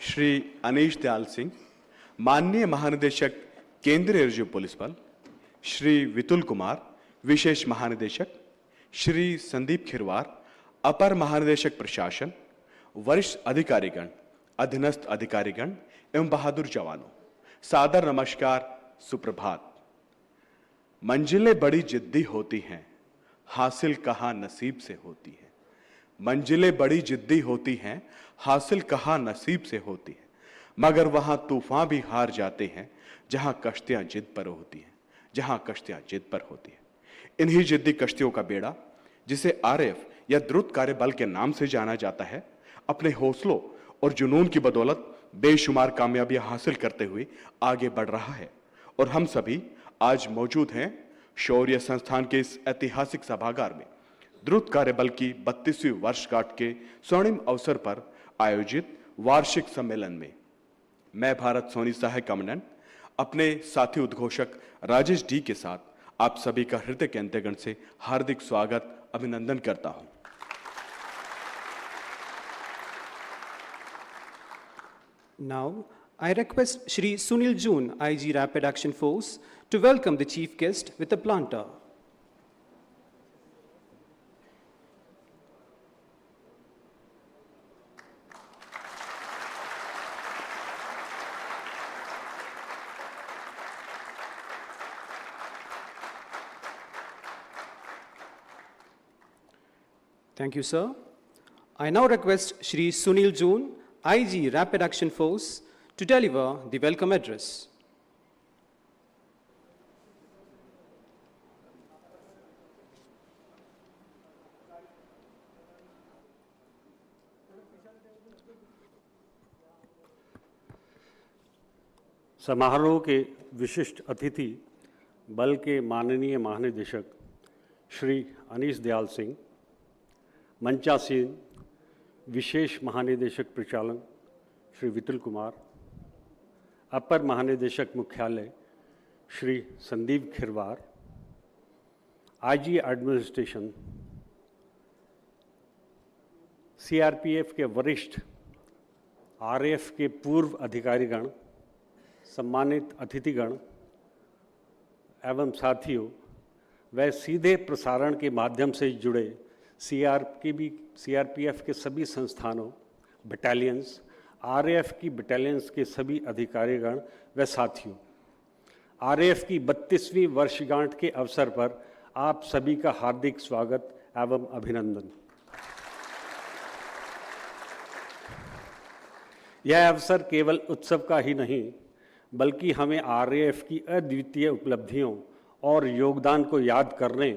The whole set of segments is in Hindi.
श्री अनीश दयाल सिंह, माननीय महानिदेशक केंद्रीय रिजर्व पुलिस बल, श्री वितुल कुमार, विशेष महानिदेशक, श्री संदीप खिरवार, अपर महानिदेशक प्रशासन, वरिष्ठ अधिकारीगण, अधीनस्थ अधिकारीगण एवं बहादुर जवानों, सादर नमस्कार, सुप्रभात। मंजिलें बड़ी जिद्दी होती हैं, हासिल कहाँ नसीब से होती है। मंजिलें बड़ी जिद्दी होती हैं, हासिल कहाँ नसीब से होती है, मगर वहां तूफान भी हार जाते हैं जहां कश्तियां जिद पर होती हैं, जहां कश्तियां जिद पर होती हैं। इन्हीं जिद्दी कश्तियों का बेड़ा, जिसे आरएएफ या द्रुत कार्य बल के नाम से जाना जाता है, अपने हौसलों और जुनून की बदौलत बेशुमार कामयाबियां हासिल करते हुए आगे बढ़ रहा है। और हम सभी आज मौजूद हैं शौर्य संस्थान के इस ऐतिहासिक सभागार में द्रुत कार्य बल की 32वीं वर्षगांठ के स्वर्णिम अवसर पर आयोजित वार्षिक सम्मेलन में मैं भारत सोनी सहायक कमांडेंट अपने साथी उद्घोषक राजेश डी के साथ आप सभी का हृदय के अंतःकरण से हार्दिक स्वागत अभिनंदन करता हूं। Now, I request Shri Sunil Joon, IG Rapid Action Force, to welcome the chief guest with a planter. Thank you, sir. I now request Shri Sunil Joon, IG Rapid Action Force, to deliver the welcome address. समारोह के विशिष्ट अतिथि बल के माननीय महानिदेशक श्री अनीश दयाल सिंह, मंचासीन विशेष महानिदेशक प्रचालन श्री वितुल कुमार, अपर महानिदेशक मुख्यालय Shri Sandeep Khirwar, IG administration, CRPF के वरिष्ठ, आरएएफ के पूर्व अधिकारीगण, सम्मानित अतिथिगण एवं साथियों, व सीधे प्रसारण के माध्यम से जुड़े सीआरपीएफ के सभी संस्थानों, बटालियंस, आरएएफ की बटालियंस के सभी अधिकारीगण व साथियों, आरएएफ की 32वीं वर्षगांठ के अवसर पर आप सभी का हार्दिक स्वागत एवं अभिनंदन। यह अवसर केवल उत्सव का ही नहीं, बल्कि हमें आरएएफ की अद्वितीय उपलब्धियों और योगदान को याद करने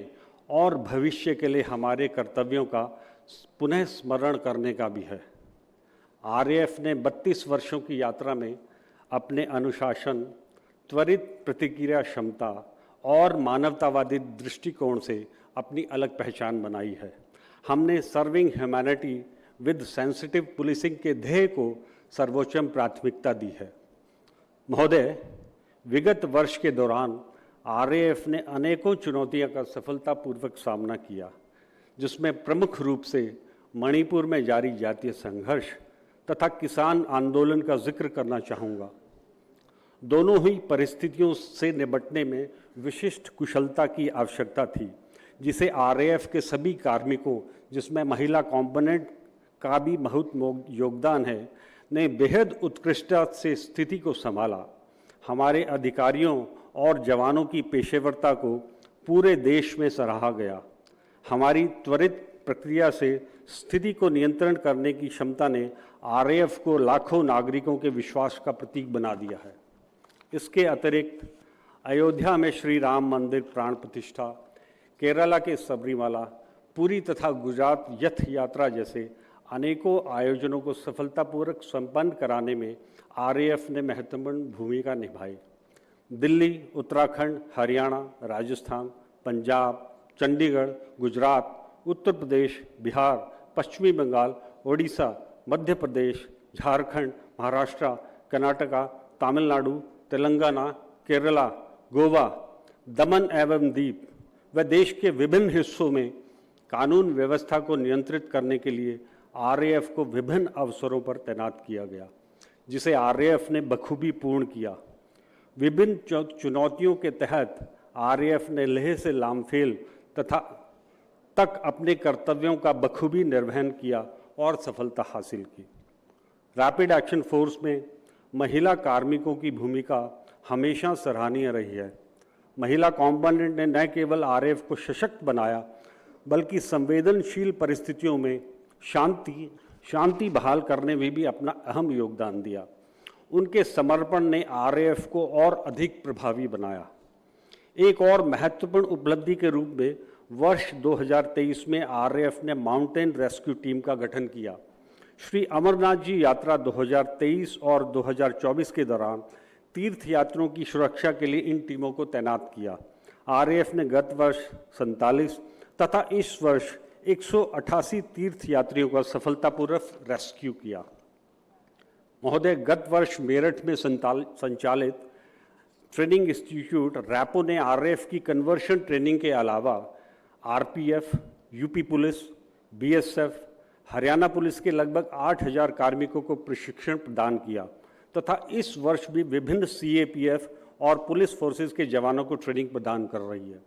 और भविष्य के लिए हमारे कर्तव्यों का पुनः स्मरण करने का भी है। आरएएफ ने 32 वर्षों की यात्रा में अपने अनुशासन, त्वरित प्रतिक्रिया क्षमता और मानवतावादी दृष्टिकोण से अपनी अलग पहचान बनाई है। हमने serving humanity with sensitive policing के ध्येय को सर्वोच्च प्राथमिकता दी है। महोदय, विगत वर्ष के दौरान आरएएफ ने अनेकों चुनौतियों का सफलतापूर्वक सामना किया, जिसमें प्रमुख रूप से मणिपुर में जारी जातीय संघर्ष तथा किसान आंदोलन का जिक्र करना चाहूँगा। दोनों ही परिस्थितियों से निपटने में विशिष्ट कुशलता की आवश्यकता थी, जिसे आरएएफ के सभी कार्मिकों, जिसमें महिला कॉम्पोनेंट का भी बहुत योगदान है, ने बेहद उत्कृष्टता से स्थिति को संभाला। हमारे अधिकारियों और जवानों की पेशेवरता को पूरे देश में सराहा गया। हमारी त्वरित प्रक्रिया से स्थिति को नियंत्रण करने की क्षमता ने आरएएफ को लाखों नागरिकों के विश्वास का प्रतीक बना दिया है। इसके अतिरिक्त अयोध्या में श्री राम मंदिर प्राण प्रतिष्ठा, केरला के सबरीमाला, पुरी तथा गुजरात यथ यात्रा जैसे अनेकों आयोजनों को सफलतापूर्वक संपन्न कराने में आरएएफ ने महत्वपूर्ण भूमिका निभाई। दिल्ली, उत्तराखंड, हरियाणा, राजस्थान, पंजाब, चंडीगढ़, गुजरात, उत्तर प्रदेश, बिहार, पश्चिमी बंगाल, ओडिशा, मध्य प्रदेश, झारखंड, महाराष्ट्र, कर्नाटका, तमिलनाडु, तेलंगाना, केरला, गोवा, दमन एवं दीव व देश के विभिन्न हिस्सों में कानून व्यवस्था को नियंत्रित करने के लिए आरएएफ को विभिन्न अवसरों पर तैनात किया गया, जिसे आरएएफ ने बखूबी पूर्ण किया। विभिन्न चुनौतियों के तहत आरएएफ ने लेह से लामफेल तक अपने कर्तव्यों का बखूबी निर्वहन किया और सफलता हासिल की। रैपिड एक्शन फोर्स में महिला कार्मिकों की भूमिका हमेशा सराहनीय रही है। महिला कॉम्पोनेंट ने न केवल आरएएफ को सशक्त बनाया, बल्कि संवेदनशील परिस्थितियों में शांति बहाल करने में भी अपना अहम योगदान दिया। उनके समर्पण ने आरएएफ को और अधिक प्रभावी बनाया। एक और महत्वपूर्ण उपलब्धि के रूप में वर्ष 2023 में आरएएफ ने माउंटेन रेस्क्यू टीम का गठन किया। श्री अमरनाथ जी यात्रा 2023 और 2024 के दौरान तीर्थयात्रियों की सुरक्षा के लिए इन टीमों को तैनात किया। आरएएफ ने गत वर्ष 47 तथा इस वर्ष 188 तीर्थयात्रियों का सफलतापूर्वक रेस्क्यू किया। महोदय, गत वर्ष मेरठ में संचालित ट्रेनिंग इंस्टीट्यूट रैपो ने आरएएफ की कन्वर्शन ट्रेनिंग के अलावा RPF, UP police, BSF, Haryana police के लगभग 8000 कार्मिकों को प्रशिक्षण प्रदान किया तथा इस वर्ष भी विभिन्न सीएपीएफ और पुलिस फोर्सेस के जवानों को ट्रेनिंग प्रदान कर रही है।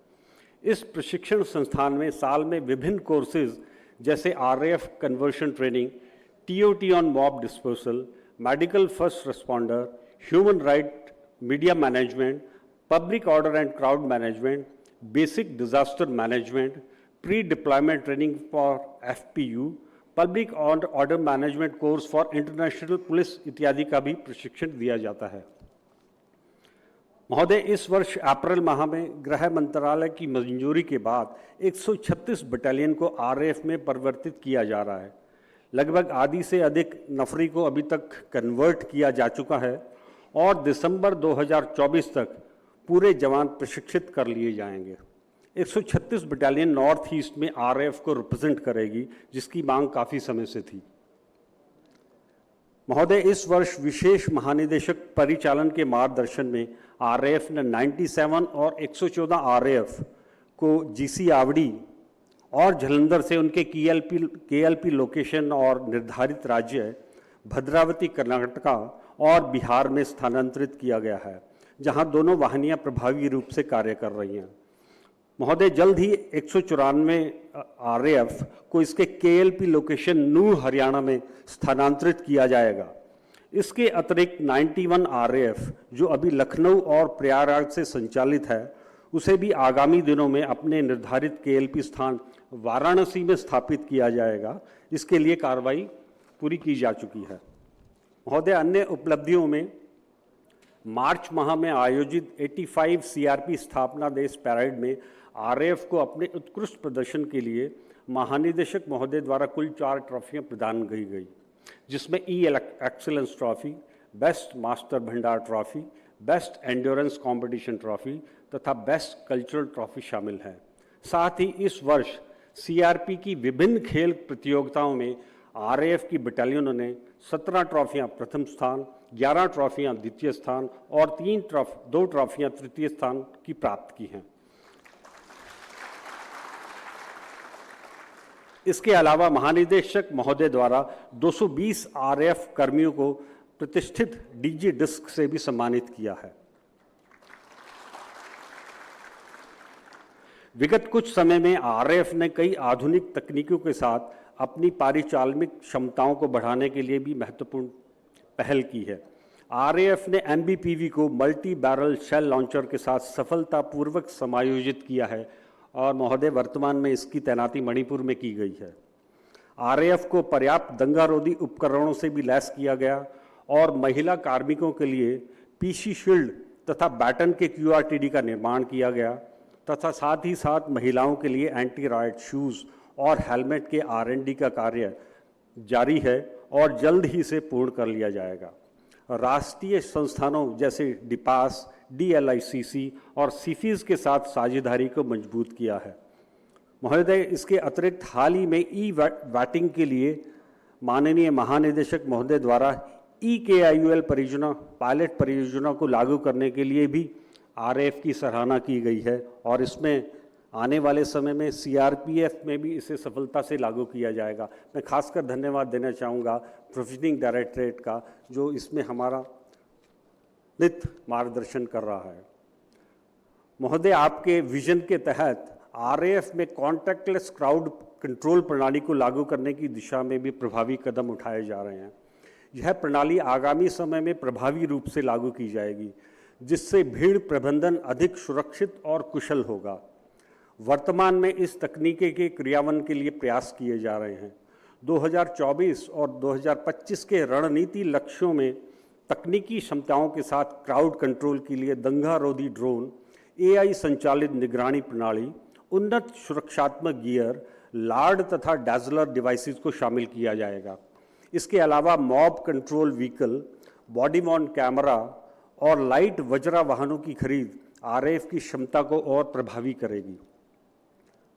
इस प्रशिक्षण संस्थान में साल में विभिन्न कोर्सेज जैसे RAF conversion training, TOT on mob disposal, medical first responder, human right media management, public order and crowd management, basic disaster management, pre deployment training for FPU, public order management course for international police इत्यादि का भी प्रशिक्षण दिया जाता है। महोदय, इस वर्ष अप्रैल माह में गृह मंत्रालय की मंजूरी के बाद 136 बटालियन को आरएएफ में परिवर्तित किया जा रहा है। लगभग आधी से अधिक नफरी को अभी तक कन्वर्ट किया जा चुका है और दिसंबर 2024 तक पूरे जवान प्रशिक्षित कर लिए जाएंगे। 136 बटालियन नॉर्थ ईस्ट में आरएएफ को रिप्रेजेंट करेगी, जिसकी मांग काफ़ी समय से थी। महोदय, इस वर्ष विशेष महानिदेशक परिचालन के मार्गदर्शन में आरएएफ ने 97 और 114 आरएएफ को जीसी आवड़ी और जलंधर से उनके केएलपी लोकेशन और निर्धारित राज्य भद्रावती कर्नाटका और बिहार में स्थानांतरित किया गया है, जहां दोनों वाहिनियां प्रभावी रूप से कार्य कर रही हैं। महोदय, जल्द ही 194 आरएएफ को इसके केएलपी लोकेशन नूह हरियाणा में स्थानांतरित किया जाएगा। इसके अतिरिक्त 91 आरएएफ जो अभी लखनऊ और प्रयागराज से संचालित है, उसे भी आगामी दिनों में अपने निर्धारित केएलपी स्थान वाराणसी में स्थापित किया जाएगा। इसके लिए कार्रवाई पूरी की जा चुकी है। महोदय, अन्य उपलब्धियों में मार्च माह में आयोजित 85 सीआरपी स्थापना दिवस पैरेड में आरएएफ को अपने उत्कृष्ट प्रदर्शन के लिए महानिदेशक महोदय द्वारा कुल 4 ट्रॉफियां प्रदान की गई, जिसमें एक्सीलेंस ट्रॉफी, बेस्ट मास्टर भंडार trophy, best endurance competition trophy तथा बेस्ट कल्चरल ट्रॉफी शामिल है। साथ ही इस वर्ष सीआरपी की विभिन्न खेल प्रतियोगिताओं में आरएएफ की बटालियनों ने 17 ट्रॉफियां प्रथम स्थान, 11 ट्रॉफियां द्वितीय स्थान और 2 ट्रॉफियां तृतीय स्थान की प्राप्त की हैं। इसके अलावा महानिदेशक महोदय द्वारा 220 आरएएफ कर्मियों को प्रतिष्ठित डीजी डिस्क से भी सम्मानित किया है। विगत कुछ समय में आरएएफ ने कई आधुनिक तकनीकों के साथ अपनी परिचालनिक क्षमताओं को बढ़ाने के लिए भी महत्वपूर्ण पहल की है। आरएएफ ने एमबीपीवी को मल्टी बैरल शेल लॉन्चर के साथ सफलतापूर्वक समायोजित किया है और महोदय, वर्तमान में इसकी तैनाती मणिपुर में की गई है। आरएएफ को पर्याप्त दंगारोधी उपकरणों से भी लैस किया गया और महिला कार्मिकों के लिए पीसी शील्ड तथा बैटन के क्यूआरटीडी का निर्माण किया गया तथा साथ ही साथ महिलाओं के लिए एंटी राइट शूज़ और हेलमेट के आरएनडी का कार्य जारी है और जल्द ही से पूर्ण कर लिया जाएगा। राष्ट्रीय संस्थानों जैसे डिपास, डीएलआईसीसी और सीफीज के साथ साझेदारी को मजबूत किया है। महोदय, इसके अतिरिक्त हाल ही में ई वैटिंग के लिए माननीय महानिदेशक महोदय द्वारा EKIUL परियोजना पायलट परियोजना को लागू करने के लिए भी आरएएफ की सराहना की गई है और इसमें आने वाले समय में सीआरपीएफ में भी इसे सफलता से लागू किया जाएगा। मैं खासकर धन्यवाद देना चाहूँगा प्रोविजनिंग डायरेक्टरेट का, जो इसमें हमारा नित मार्गदर्शन कर रहा है। महोदय, आपके विजन के तहत आरएएफ में कॉन्टैक्टलेस क्राउड कंट्रोल प्रणाली को लागू करने की दिशा में भी प्रभावी कदम उठाए जा रहे हैं। यह प्रणाली आगामी समय में प्रभावी रूप से लागू की जाएगी, जिससे भीड़ प्रबंधन अधिक सुरक्षित और कुशल होगा। वर्तमान में इस तकनीकी के क्रियान्वयन के लिए प्रयास किए जा रहे हैं। 2024 और 2025 के रणनीति लक्ष्यों में तकनीकी क्षमताओं के साथ क्राउड कंट्रोल के लिए दंगारोधी ड्रोन, एआई संचालित निगरानी प्रणाली, उन्नत सुरक्षात्मक गियर, लार्ड तथा डैजलर डिवाइसेस को शामिल किया जाएगा। इसके अलावा mob control vehicle, body मॉन्ट camera और लाइट वज्रा वाहनों की खरीद आरएएफ की क्षमता को और प्रभावी करेगी।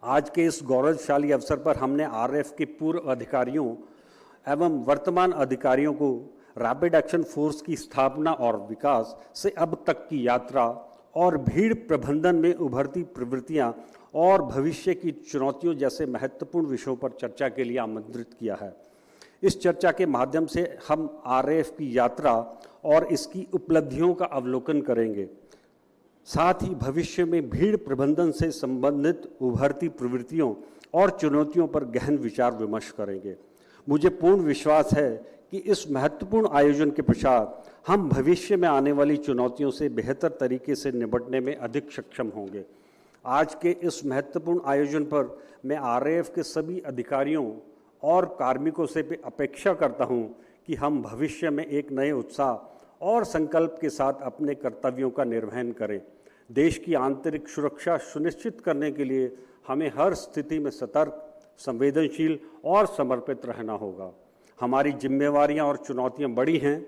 आज के इस गौरवशाली अवसर पर हमने आरएएफ के पूर्व अधिकारियों एवं वर्तमान अधिकारियों को रैपिड एक्शन फोर्स की स्थापना और विकास से अब तक की यात्रा और भीड़ प्रबंधन में उभरती प्रवृत्तियां और भविष्य की चुनौतियों जैसे महत्वपूर्ण विषयों पर चर्चा के लिए आमंत्रित किया है। इस चर्चा के माध्यम से हम आरएएफ की यात्रा और इसकी उपलब्धियों का अवलोकन करेंगे। साथ ही भविष्य में भीड़ प्रबंधन से संबंधित उभरती प्रवृत्तियों और चुनौतियों पर गहन विचार विमर्श करेंगे। मुझे पूर्ण विश्वास है कि इस महत्वपूर्ण आयोजन के पश्चात हम भविष्य में आने वाली चुनौतियों से बेहतर तरीके से निपटने में अधिक सक्षम होंगे। आज के इस महत्वपूर्ण आयोजन पर मैं आरएएफ के सभी अधिकारियों और कार्मिकों से भी अपेक्षा करता हूं कि हम भविष्य में एक नए उत्साह और संकल्प के साथ अपने कर्तव्यों का निर्वहन करें। देश की आंतरिक सुरक्षा सुनिश्चित करने के लिए हमें हर स्थिति में सतर्क, संवेदनशील और समर्पित रहना होगा। हमारी जिम्मेवारियां और चुनौतियां बड़ी हैं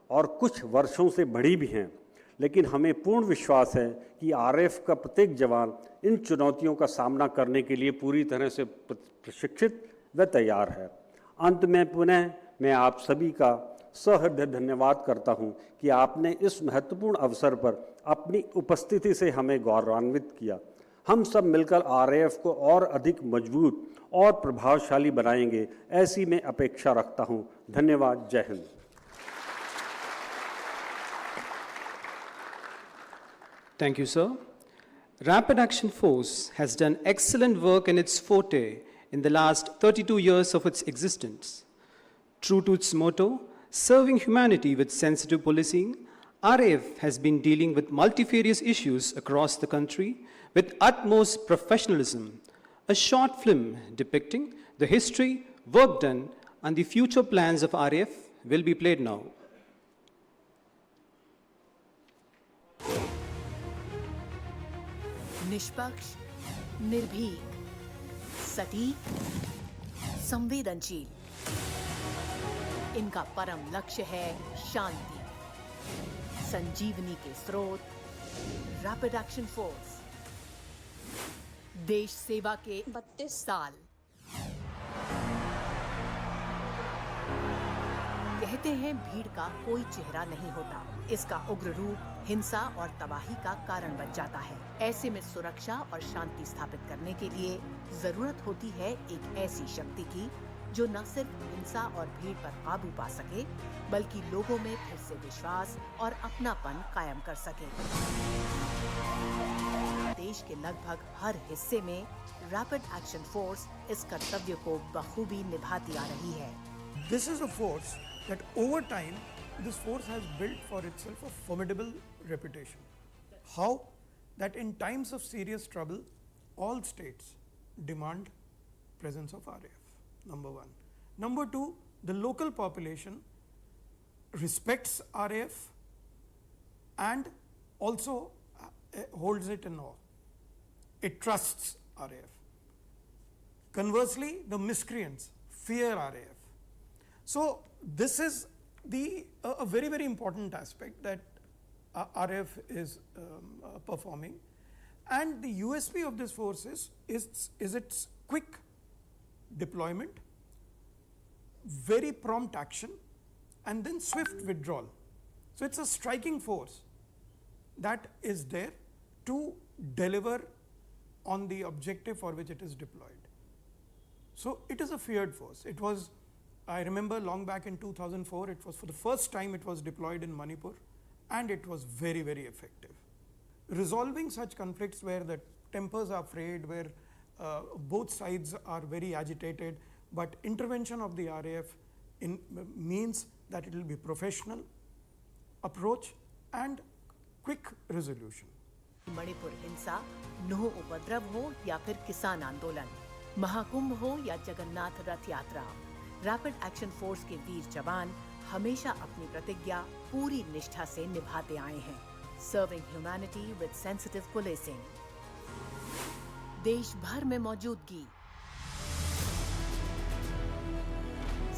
और कुछ वर्षों से बड़ी भी हैं, लेकिन हमें पूर्ण विश्वास है कि आरएएफ का प्रत्येक जवान इन चुनौतियों का सामना करने के लिए पूरी तरह से प्रशिक्षित व तैयार है। अंत में पुनः मैं आप सभी का सहृदय धन्यवाद करता हूं कि आपने इस महत्वपूर्ण अवसर पर अपनी उपस्थिति से हमें गौरवान्वित किया। हम सब मिलकर आरएएफ को और अधिक मजबूत और प्रभावशाली बनाएंगे, ऐसी मैं अपेक्षा रखता हूं। धन्यवाद। जय Hind. Thank you, sir. Rapid Action Force has done excellent work in its forte in the last 32 years of its existence. True to its motto, serving humanity with sensitive policing, RAF has been dealing with multifarious issues across the country with utmost professionalism. A short film depicting the history, work done, and the future plans of RAF will be played now. निष्पक्ष, निर्भीक, सटीक, संवेदनशील। इनका परम लक्ष्य है शांति। संजीवनी के स्रोत रैपिड एक्शन फोर्स। देश सेवा के 32 साल। कहते हैं भीड़ का कोई चेहरा नहीं होता। इसका उग्र रूप हिंसा और तबाही का कारण बन जाता है। ऐसे में सुरक्षा और शांति स्थापित करने के लिए जरूरत होती है एक ऐसी शक्ति की जो न सिर्फ हिंसा और भीड़ पर काबू पा सके, बल्कि लोगों में फिर से विश्वास और अपनापन कायम कर सके। देश के लगभग हर हिस्से में रैपिड एक्शन फोर्स इस कर्तव्य को बखूबी निभाती आ रही है। This is a force that over time, this force has built for itself a formidable reputation. How? That in times of serious trouble, all states demand presence of RAF, number one. Number two, the local population respects RAF and also holds it in awe. It trusts RAF. Conversely, the miscreants fear RAF. So this is a very, very important aspect that RAF is performing, and the USP of this force is its quick deployment, very prompt action, and then swift withdrawal. So it's a striking force that is there to deliver on the objective for which it is deployed. So it is a feared force. It was, I remember long back in 2004, it was for the first time it was deployed in Manipur, and it was very, very effective. Resolving such conflicts where the tempers are frayed, where both sides are very agitated, but intervention of the RAF means that it will be professional approach and quick resolution. Manipur हिंसा, नूह उपद्रव हो या फिर किसान आंदोलन, महाकुंभ हो या जगन्नाथ रथ यात्रा, रैपिड एक्शन फोर्स के वीर जवान हमेशा अपनी प्रतिज्ञा पूरी निष्ठा से निभाते आए हैं, serving humanity with sensitive policing. देश भर में मौजूदगी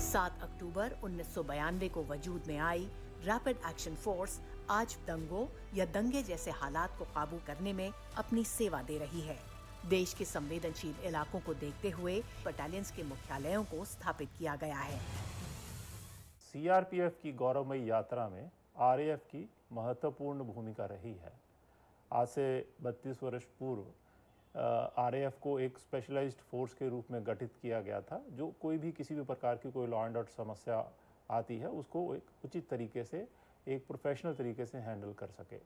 7 अक्टूबर 1992 को वजूद में आई रैपिड एक्शन फोर्स आज दंगों या दंगे जैसे हालात को काबू करने में अपनी सेवा दे रही है। देश के संवेदनशील इलाकों को देखते हुए बटालियंस के मुख्यालयों को स्थापित किया गया है। सीआरपीएफ की गौरवमयी यात्रा में आरएएफ की महत्वपूर्ण भूमिका रही है। आज से 32 वर्ष पूर्व आरएएफ को एक स्पेशलाइज्ड फोर्स के रूप में गठित किया गया था, जो कोई भी किसी भी प्रकार की कोई लॉ एंड ऑर्डर समस्या आती है उसको एक उचित तरीके से, एक प्रोफेशनल तरीके से हैंडल कर सके।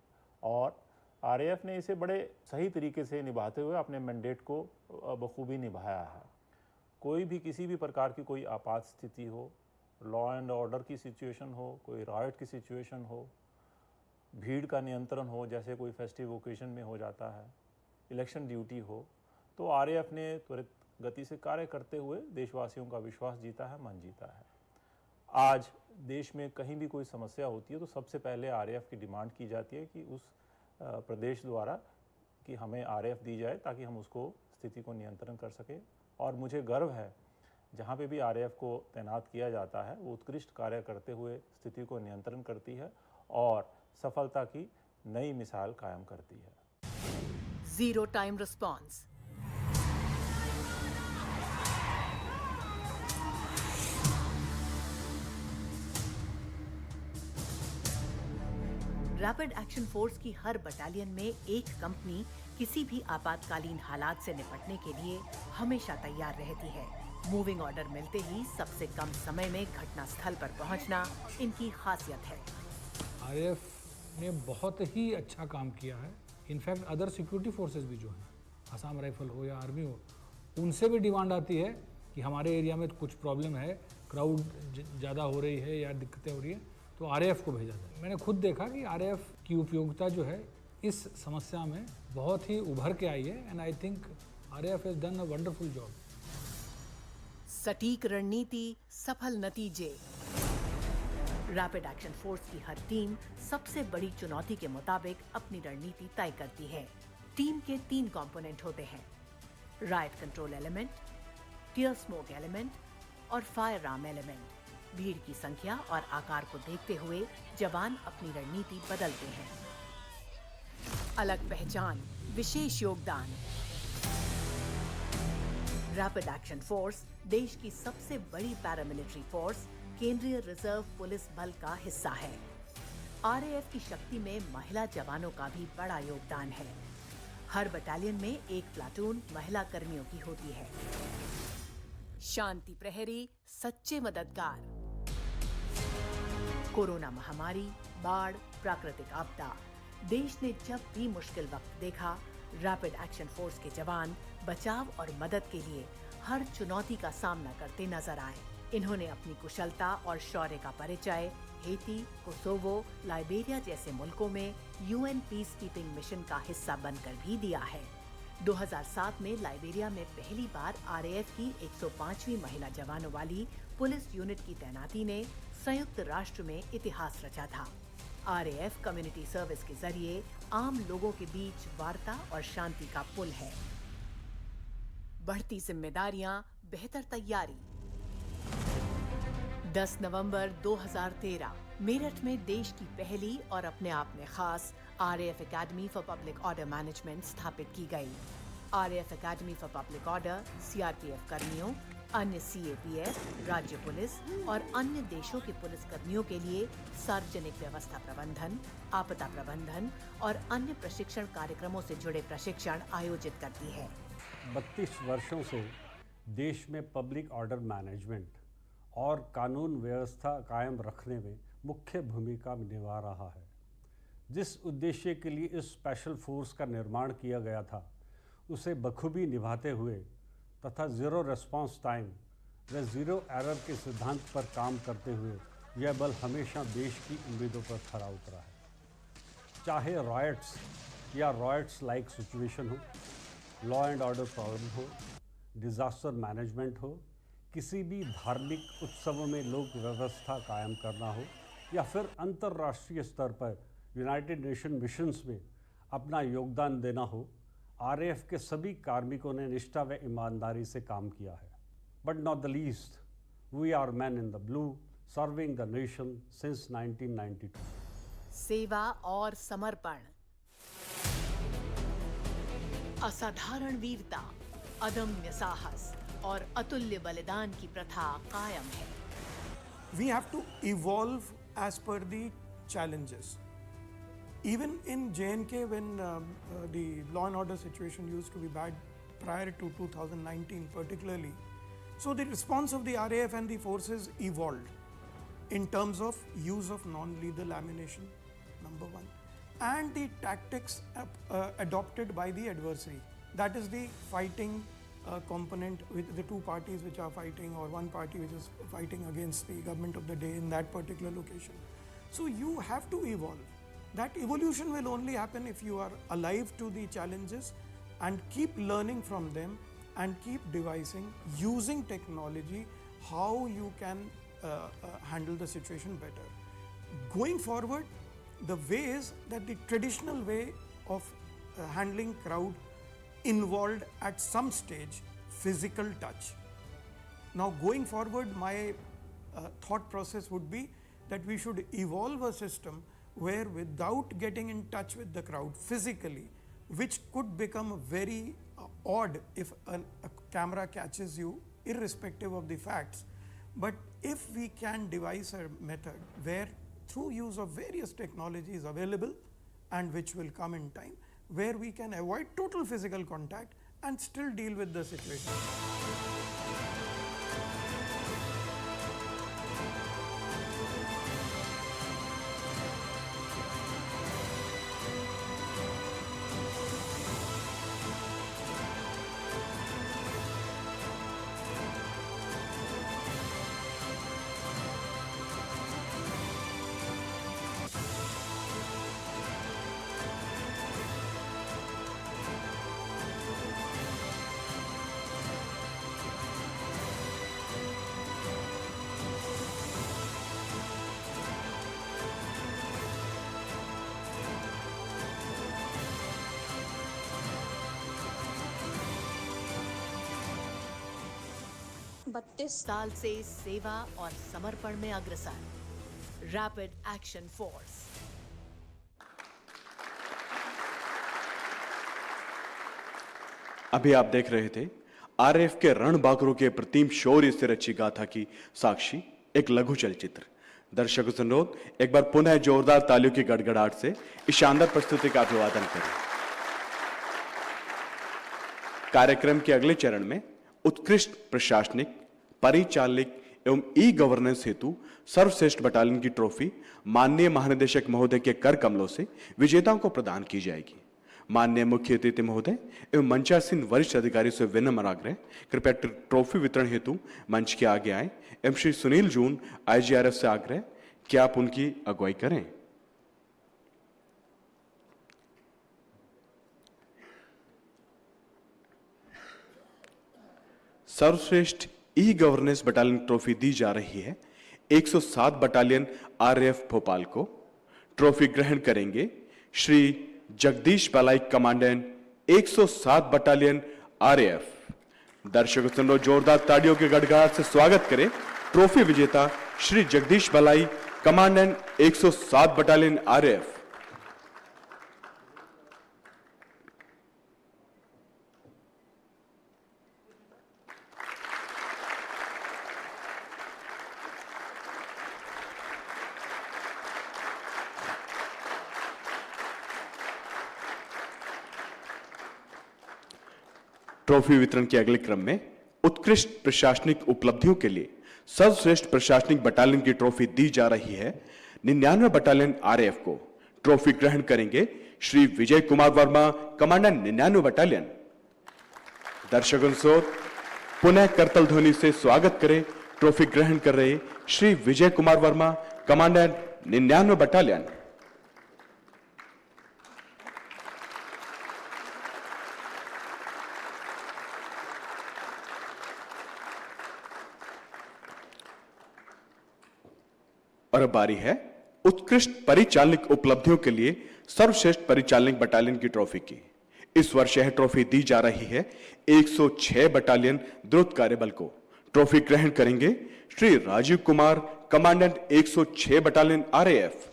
और आरएएफ ने इसे बड़े सही तरीके से निभाते हुए अपने मैंडेट को बखूबी निभाया है। कोई भी किसी भी प्रकार की कोई आपात स्थिति हो, लॉ एंड ऑर्डर की सिचुएशन हो, कोई राइट की सिचुएशन हो, भीड़ का नियंत्रण हो, जैसे कोई फेस्टिव ओकेजन में हो जाता है, इलेक्शन ड्यूटी हो, तो आरएएफ ने त्वरित गति से कार्य करते हुए देशवासियों का विश्वास जीता है, मन जीता है। आज देश में कहीं भी कोई समस्या होती है तो सबसे पहले आरएएफ की डिमांड की जाती है कि उस प्रदेश द्वारा कि हमें आरएएफ दी जाए ताकि हम उसको स्थिति को नियंत्रण कर सकें। और मुझे गर्व है जहाँ पे भी आरएएफ को तैनात किया जाता है वो उत्कृष्ट कार्य करते हुए स्थिति को नियंत्रण करती है और सफलता की नई मिसाल कायम करती है। Zero time response, rapid action force की हर बटालियन में एक कंपनी किसी भी आपातकालीन हालात से निपटने के लिए हमेशा तैयार रहती है। मूविंग ऑर्डर मिलते ही सबसे कम समय में घटना स्थल पर पहुंचना इनकी खासियत है। आरएएफ ने बहुत ही अच्छा काम किया है। इनफैक्ट अदर सिक्योरिटी फोर्सेस भी जो हैं, आसाम राइफल हो या आर्मी हो, उनसे भी डिमांड आती है कि हमारे एरिया में कुछ प्रॉब्लम है, क्राउड ज़्यादा हो रही है या दिक्कतें हो रही है, तो आरएएफ को भेजा जाए। मैंने खुद देखा कि आरएएफ की उपयोगिता जो है इस समस्या में बहुत ही उभर के आई है and I think RAF has done a wonderful job. सटीक रणनीति, सफल नतीजे। रैपिड एक्शन फोर्स की हर टीम सबसे बड़ी चुनौती के मुताबिक अपनी रणनीति तय करती है। टीम के 3 कंपोनेंट होते हैं: riot control element, tear smoke element और फायर आर्म एलिमेंट। भीड़ की संख्या और आकार को देखते हुए जवान अपनी रणनीति बदलते हैं। अलग पहचान, विशेष योगदान। रैपिड एक्शन फोर्स देश की सबसे बड़ी पैरामिलिट्री फोर्स केंद्रीय रिजर्व पुलिस बल का हिस्सा है। आरएएफ की शक्ति में महिला जवानों का भी बड़ा योगदान है। हर बटालियन में एक प्लाटून महिला कर्मियों की होती है। शांति प्रहरी, सच्चे मददगार। कोरोना महामारी, बाढ़, प्राकृतिक आपदा, देश ने जब भी मुश्किल वक्त देखा, रैपिड एक्शन फोर्स के जवान बचाव और मदद के लिए हर चुनौती का सामना करते नजर आए। इन्होंने अपनी कुशलता और शौर्य का परिचय हेती, कोसोवो, लाइबेरिया जैसे मुल्कों में यूएन पीस कीपिंग मिशन का हिस्सा बनकर भी दिया है। 2007 में लाइबेरिया में पहली बार आरएएफ की 105वीं महिला जवानों वाली पुलिस यूनिट की तैनाती ने संयुक्त राष्ट्र में इतिहास रचा था। आरएएफ कम्युनिटी सर्विस के जरिए आम लोगों के बीच वार्ता और शांति का पुल है। बढ़ती जिम्मेदारियां, बेहतर तैयारी। 10 नवंबर 2013 मेरठ में देश की पहली और अपने आप में खास RAF academy for public order management स्थापित की गई। RAF academy for public order, CRPF कर्मियों, अन्य सीएपीएफ, राज्य पुलिस और अन्य देशों के पुलिस कर्मियों के लिए सार्वजनिक व्यवस्था प्रबंधन, आपदा प्रबंधन और अन्य प्रशिक्षण कार्यक्रमों से जुड़े प्रशिक्षण आयोजित करती है। 32 वर्षों से देश में पब्लिक ऑर्डर मैनेजमेंट और कानून व्यवस्था कायम रखने में मुख्य भूमिका निभा रहा है। जिस उद्देश्य के लिए इस स्पेशल फोर्स का निर्माण किया गया था, उसे बखूबी निभाते हुए तथा ज़ीरो रिस्पांस टाइम व ज़ीरो एरर के सिद्धांत पर काम करते हुए यह बल हमेशा देश की उम्मीदों पर खरा उतरा है। चाहे रॉयट्स या रॉयट्स लाइक सिचुएशन हो, लॉ एंड ऑर्डर प्रॉब्लम हो, डिज़ास्टर मैनेजमेंट हो, किसी भी धार्मिक उत्सवों में लोक व्यवस्था कायम करना हो या फिर अंतर्राष्ट्रीय स्तर पर यूनाइटेड नेशन मिशंस में अपना योगदान देना हो, आरएएफ के सभी कार्मिकों ने निष्ठा व ईमानदारी से काम किया है। But not the least, we are men in the blue serving the nation since 1992। सेवा और समर्पण, असाधारण वीरता, अदम्य साहस और अतुल्य बलिदान की प्रथा कायम है। We have to evolve as per the challenges. Even in J&K, when the law and order situation used to be bad prior to 2019 particularly, so the response of the RAF and the forces evolved in terms of use of non-lethal ammunition, number one, and the tactics adopted by the adversary. That is the fighting component with the two parties which are fighting, or one party which is fighting against the government of the day in that particular location. So you have to evolve. That evolution will only happen if you are alive to the challenges and keep learning from them and keep devising, using technology, how you can handle the situation better. Going forward, the ways that the traditional way of handling crowd involved at some stage physical touch. Now going forward, my thought process would be that we should evolve a system where without getting in touch with the crowd physically, which could become very odd if a camera catches you irrespective of the facts, but if we can devise a method where through use of various technologies available and which will come in time, where we can avoid total physical contact and still deal with the situation. साल से सेवा और समर्पण में अग्रसर रैपिड एक्शन फोर्स। अभी आप देख रहे थे आरएएफ के रणबांकुरों के प्रतिम शौर्य से रची गाथा की साक्षी एक लघु चलचित्र। दर्शकों से अनुरोध, एक बार पुनः जोरदार तालियों की गड़गड़ाहट से इस शानदार प्रस्तुति का अभिवादन करें। कार्यक्रम के अगले चरण में उत्कृष्ट प्रशासनिक, परिचालनिक एवं ई गवर्नेंस हेतु सर्वश्रेष्ठ बटालियन की ट्रॉफी माननीय महानिदेशक महोदय के कर कमलों से विजेताओं को प्रदान की जाएगी। माननीय मुख्य अतिथि महोदय एवं मंचासीन वरिष्ठ अधिकारी से विनम्र आग्रह, कृपया ट्रॉफी वितरण हेतु मंच के आगे आए एवं श्री सुनील जून आईजीआरएफ से आग्रह कि आप उनकी अगुवाई करें। सर्वश्रेष्ठ ई गवर्नेंस बटालियन ट्रॉफी दी जा रही है 107 बटालियन आरएएफ भोपाल को। ट्रॉफी ग्रहण करेंगे श्री जगदीश बलाई, कमांडेंट 107 बटालियन आरएएफ। दर्शकों से अनुरोध, जोरदार तालियों के गड़गड़ाहट से स्वागत करें ट्रॉफी विजेता श्री जगदीश बलाई, कमांडेंट 107 बटालियन आरएएफ। ट्रॉफी वितरण के अगले क्रम में उत्कृष्ट प्रशासनिक उपलब्धियों के लिए सर्वश्रेष्ठ प्रशासनिक बटालियन की ट्रॉफी दी जा रही है। 99 बटालियन आरएएफ को ट्रॉफी ग्रहण करेंगे श्री विजय कुमार वर्मा, कमांडेंट 99 बटालियन। दर्शकों से पुनः करतल ध्वनि से स्वागत करें ट्रॉफी ग्रहण कर रहे श्री विजय कुमार वर्मा, कमांडेंट 99 बटालियन। और अब बारी है उत्कृष्ट परिचालनिक उपलब्धियों के लिए सर्वश्रेष्ठ परिचालनिक बटालियन की ट्रॉफी की। इस वर्ष यह ट्रॉफी दी जा रही है 106 बटालियन द्रुत कार्यबल को। ट्रॉफी ग्रहण करेंगे Shri Rajiv Kumar, commandant 106 battalion RAF.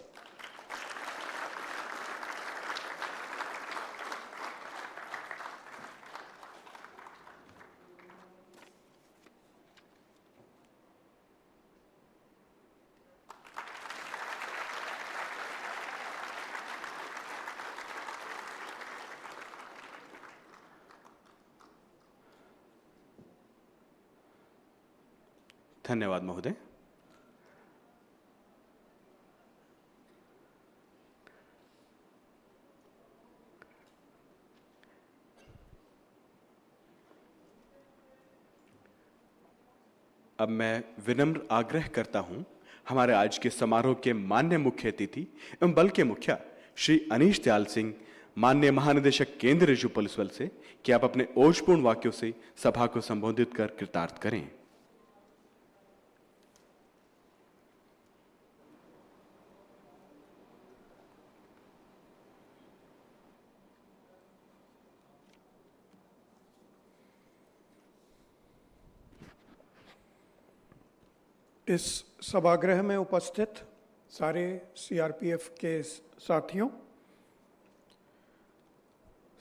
धन्यवाद महोदय। अब मैं विनम्र आग्रह करता हूं हमारे आज के समारोह के माननीय मुख्य अतिथि एवं बल के मुखिया श्री अनीश दयाल सिंह, माननीय महानिदेशक केंद्रीय रिजर्व पुलिस बल से कि आप अपने ओजपूर्ण वाक्यों से सभा को संबोधित कर कृतार्थ करें। इस सभागृह में उपस्थित सारे सीआरपीएफ के साथियों,